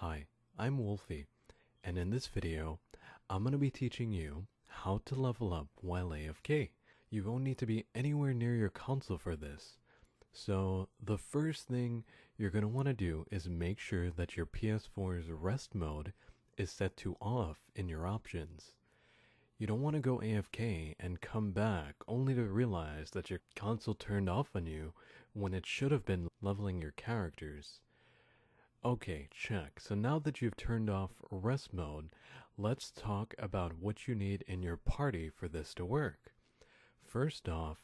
Hi, I'm Wolfie, and in this video, I'm going to be teaching you how to level up while AFK. You won't need to be anywhere near your console for this. So the first thing you're going to want to do is make sure that your PS4's rest mode is set to off in your options. You don't want to go AFK and come back only to realize that your console turned off on you when it should have been leveling your characters. Okay, check. So now that you've turned off rest mode, let's talk about what you need in your party for this to work. First off,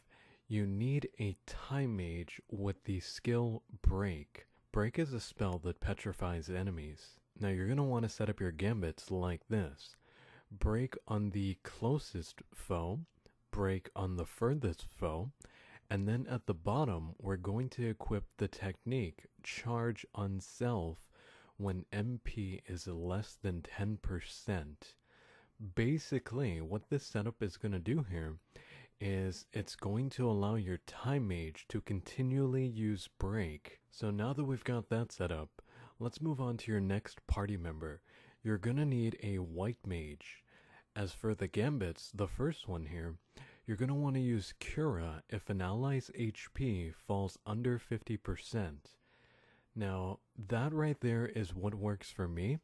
you need a time mage with the skill Break. Break is a spell that petrifies enemies. Now you're going to want to set up your gambits like this. Break on the closest foe, break on the furthest foe, and then at the bottom, we're going to equip the technique Charge on Self when MP is less than 10%. Basically, what this setup is going to do here is it's going to allow your time mage to continually use Break. So now that we've got that set up, let's move on to your next party member. You're going to need a white mage. As for the gambits, the first one here, you're going to want to use Cura if an ally's HP falls under 50%. Now, that right there is what works for me.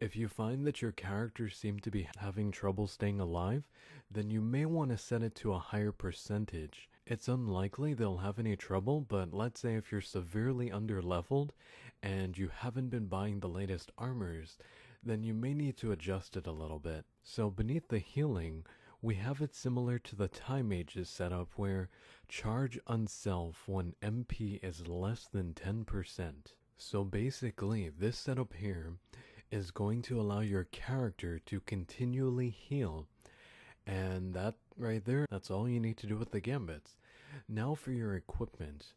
If you find that your characters seem to be having trouble staying alive, then you may want to set it to a higher percentage. It's unlikely they'll have any trouble, but let's say if you're severely under-leveled and you haven't been buying the latest armors, then you may need to adjust it a little bit. So beneath the healing, we have it similar to the time mage's setup where charge on self when MP is less than 10%. So basically, this setup here is going to allow your character to continually heal. And that right there, that's all you need to do with the gambits. Now for your equipment.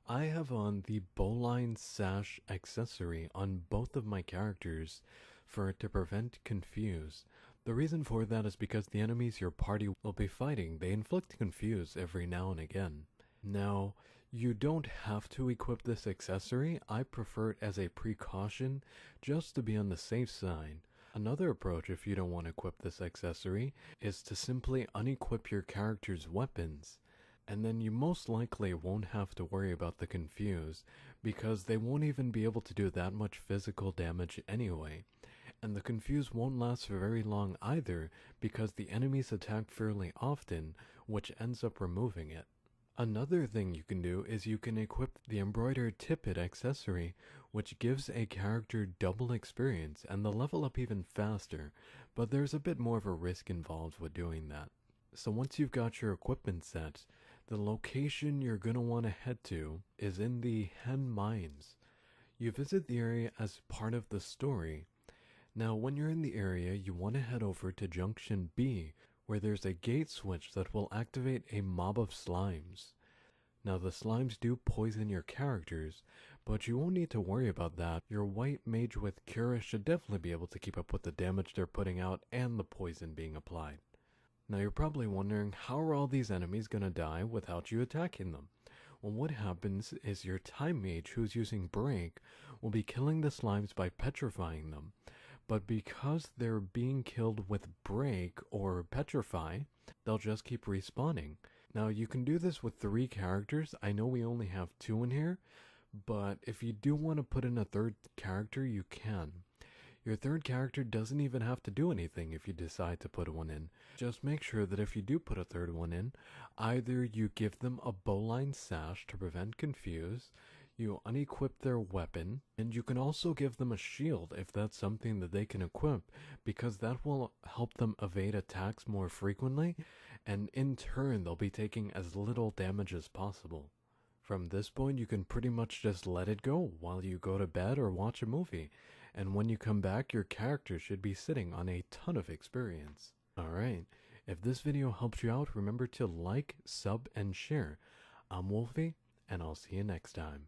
I have on the bowline sash accessory on both of my characters for it to prevent confuse. The reason for that is because the enemies your party will be fighting, they inflict confuse every now and again. Now, you don't have to equip this accessory. I prefer it as a precaution just to be on the safe side. Another approach if you don't want to equip this accessory is to simply unequip your character's weapons. And then you most likely won't have to worry about the confuse because they won't even be able to do that much physical damage anyway. And the confuse won't last for very long either because the enemies attack fairly often, which ends up removing it. Another thing you can do is you can equip the embroidered tippet accessory, which gives a character double experience and they'll level up even faster, but there's a bit more of a risk involved with doing that. So once you've got your equipment set, the location you're going to want to head to is in the Henne Mines. You visit the area as part of the story. Now when you're in the area, you want to head over to Junction B, where there's a gate switch that will activate a mob of slimes. Now the slimes do poison your characters, but you won't need to worry about that. Your white mage with Cura should definitely be able to keep up with the damage they're putting out and the poison being applied. Now you're probably wondering, how are all these enemies gonna die without you attacking them? Well, what happens is your time mage who's using Break will be killing the slimes by petrifying them. But because they're being killed with Break or Petrify, they'll just keep respawning. Now you can do this with 3 characters. I know we only have 2 in here, but if you do want to put in a third character, you can. Your third character doesn't even have to do anything if you decide to put one in. Just make sure that if you do put a third one in, either you give them a bowline sash to prevent confuse, you unequip their weapon, and you can also give them a shield if that's something that they can equip, because that will help them evade attacks more frequently, and in turn they'll be taking as little damage as possible. From this point, you can pretty much just let it go while you go to bed or watch a movie, and when you come back, your character should be sitting on a ton of experience. Alright, if this video helped you out, remember to like, sub, and share. I'm Wolfie, and I'll see you next time.